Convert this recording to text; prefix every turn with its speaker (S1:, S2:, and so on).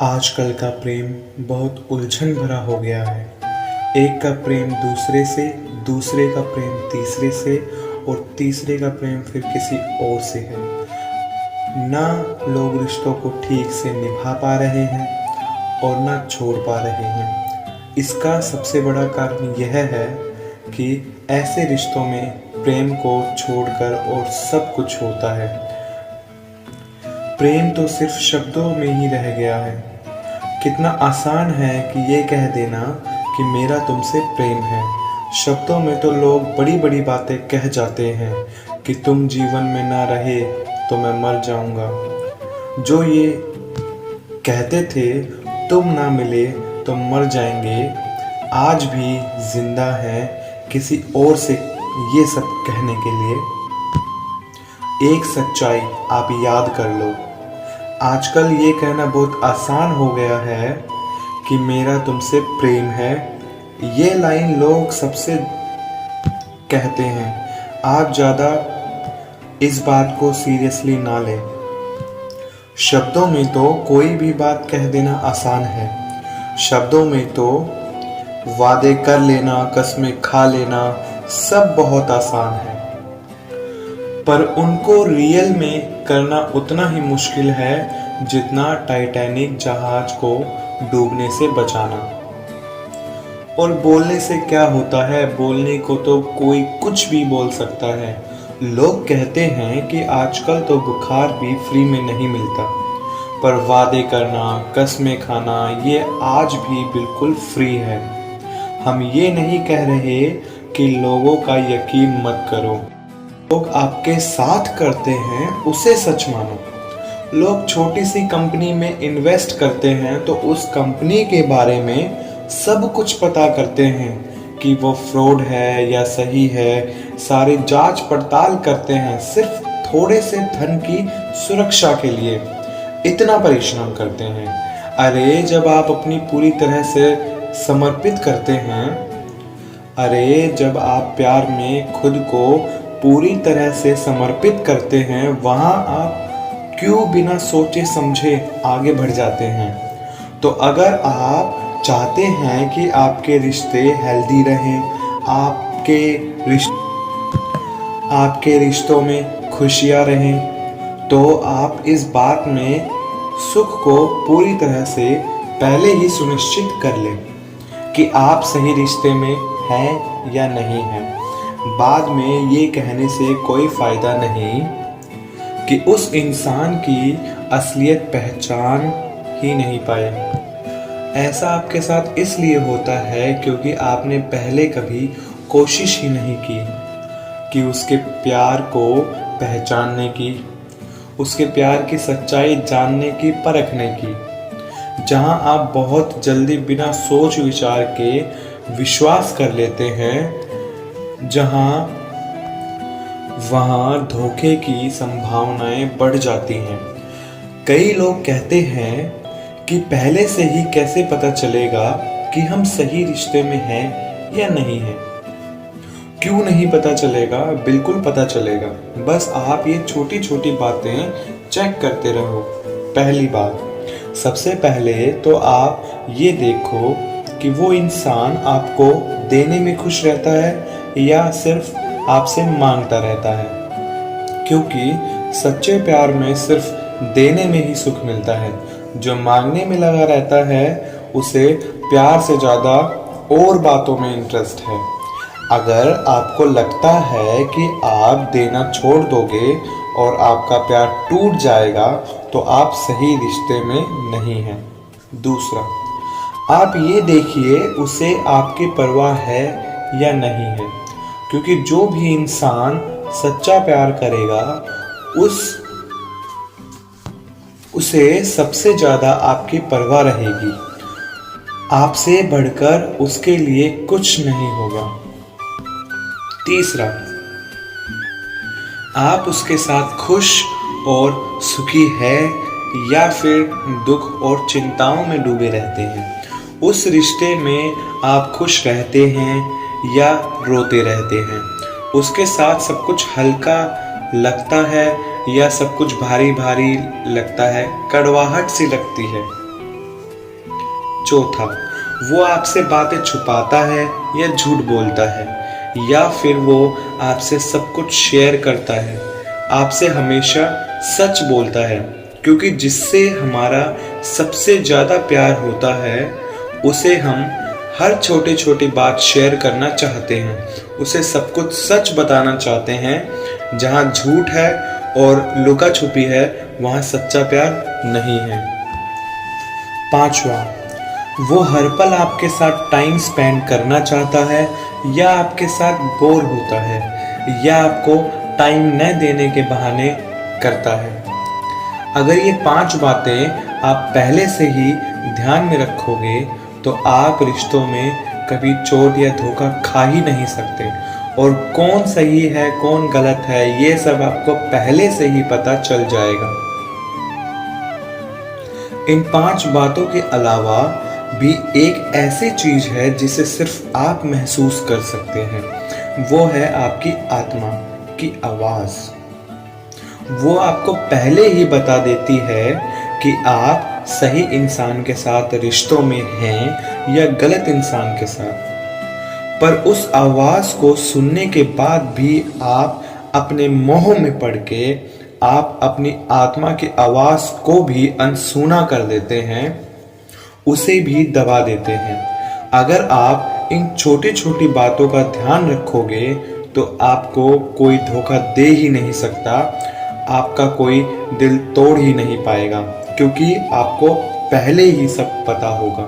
S1: आजकल का प्रेम बहुत उलझन भरा हो गया है। एक का प्रेम दूसरे से, दूसरे का प्रेम तीसरे से और तीसरे का प्रेम फिर किसी और से है। ना लोग रिश्तों को ठीक से निभा पा रहे हैं और ना छोड़ पा रहे हैं। इसका सबसे बड़ा कारण यह है कि ऐसे रिश्तों में प्रेम को छोड़कर और सब कुछ होता है। प्रेम तो सिर्फ शब्दों में ही रह गया है। कितना आसान है कि ये कह देना कि मेरा तुमसे प्रेम है। शब्दों में तो लोग बड़ी बड़ी बातें कह जाते हैं कि तुम जीवन में ना रहे तो मैं मर जाऊंगा। जो ये कहते थे तुम ना मिले तो मर जाएंगे, आज भी जिंदा है किसी और से ये सब कहने के लिए। एक सच्चाई आप याद कर लो, आजकल ये कहना बहुत आसान हो गया है कि मेरा तुमसे प्रेम है। ये लाइन लोग सबसे कहते हैं। आप ज़्यादा इस बात को सीरियसली ना लें। शब्दों में तो कोई भी बात कह देना आसान है। शब्दों में तो वादे कर लेना, कसमें खा लेना सब बहुत आसान है, पर उनको रियल में करना उतना ही मुश्किल है जितना टाइटैनिक जहाज को डूबने से बचाना। और बोलने से क्या होता है, बोलने को तो कोई कुछ भी बोल सकता है। लोग कहते हैं कि आजकल तो बुखार भी फ्री में नहीं मिलता, पर वादे करना, कसमें खाना ये आज भी बिल्कुल फ्री है। हम ये नहीं कह रहे कि लोगों का यकीन मत करो। लोग आपके साथ करते हैं उसे सच मानो। लोग छोटी सी कंपनी में इन्वेस्ट करते हैं तो उस कंपनी के बारे में सब कुछ पता करते हैं कि वो फ्रॉड है या सही है। सारी जांच पड़ताल करते हैं सिर्फ थोड़े से धन की सुरक्षा के लिए। इतना परिश्रम करते हैं। अरे जब आप अपनी पूरी तरह से समर्पित करते हैं, अरे जब आप प्यार में खुद को पूरी तरह से समर्पित करते हैं, वहाँ आप क्यों बिना सोचे समझे आगे बढ़ जाते हैं। तो अगर आप चाहते हैं कि आपके रिश्ते हेल्दी रहें, आपके रिश्तों में खुशियाँ रहें, तो आप इस बात में सुख को पूरी तरह से पहले ही सुनिश्चित कर लें कि आप सही रिश्ते में हैं या नहीं हैं। बाद में ये कहने से कोई फ़ायदा नहीं कि उस इंसान की असलियत पहचान ही नहीं पाए। ऐसा आपके साथ इसलिए होता है क्योंकि आपने पहले कभी कोशिश ही नहीं की कि उसके प्यार को पहचानने की, उसके प्यार की सच्चाई जानने की, परखने की। जहां आप बहुत जल्दी बिना सोच विचार के विश्वास कर लेते हैं, वहाँ धोखे की संभावनाएं बढ़ जाती हैं। कई लोग कहते हैं कि पहले से ही कैसे पता चलेगा कि हम सही रिश्ते में हैं या नहीं हैं। क्यों नहीं पता चलेगा? बिल्कुल पता चलेगा। बस आप ये छोटी छोटी बातें चेक करते रहो। पहली बात, सबसे पहले तो आप ये देखो कि वो इंसान आपको देने में खुश रहता है या सिर्फ आपसे मांगता रहता है। क्योंकि सच्चे प्यार में सिर्फ देने में ही सुख मिलता है। जो मांगने में लगा रहता है उसे प्यार से ज़्यादा और बातों में इंटरेस्ट है। अगर आपको लगता है कि आप देना छोड़ दोगे और आपका प्यार टूट जाएगा तो आप सही रिश्ते में नहीं हैं। दूसरा, आप ये देखिए उसे आपकी परवाह है या नहीं है। क्योंकि जो भी इंसान सच्चा प्यार करेगा उसे सबसे ज़्यादा आपकी परवाह रहेगी। आपसे बढ़कर उसके लिए कुछ नहीं होगा। तीसरा, आप उसके साथ खुश और सुखी है या फिर दुख और चिंताओं में डूबे रहते हैं। उस रिश्ते में आप खुश रहते हैं या रोते रहते हैं। उसके साथ सब कुछ हल्का लगता है या सब कुछ भारी भारी लगता है, कड़वाहट सी लगती है। चौथा, वो आपसे बातें छुपाता है या झूठ बोलता है, या फिर वो आपसे सब कुछ शेयर करता है, आपसे हमेशा सच बोलता है, क्योंकि जिससे हमारा सबसे ज़्यादा प्यार होता है उसे हम हर छोटी छोटी बात शेयर करना चाहते हैं, उसे सब कुछ सच बताना चाहते हैं। जहाँ झूठ है और लुका छुपी है वहाँ सच्चा प्यार नहीं है। पांचवा, वो हर पल आपके साथ टाइम स्पेंड करना चाहता है या आपके साथ बोर होता है या आपको टाइम न देने के बहाने करता है। अगर ये 5 बातें आप पहले से ही ध्यान में रखोगे तो आप रिश्तों में कभी चोट या धोखा खा ही नहीं सकते, और कौन सही है कौन गलत है ये सब आपको पहले से ही पता चल जाएगा। इन 5 बातों के अलावा भी एक ऐसी चीज है जिसे सिर्फ आप महसूस कर सकते हैं, वो है आपकी आत्मा की आवाज। वो आपको पहले ही बता देती है कि आप सही इंसान के साथ रिश्तों में हैं या गलत इंसान के साथ। पर उस आवाज को सुनने के बाद भी आप अपने मोह में पड़ के आप अपनी आत्मा की आवाज को भी अनसुना कर देते हैं, उसे भी दबा देते हैं। अगर आप इन छोटी छोटी बातों का ध्यान रखोगे तो आपको कोई धोखा दे ही नहीं सकता, आपका कोई दिल तोड़ ही नहीं पाएगा, क्योंकि आपको पहले ही सब पता होगा।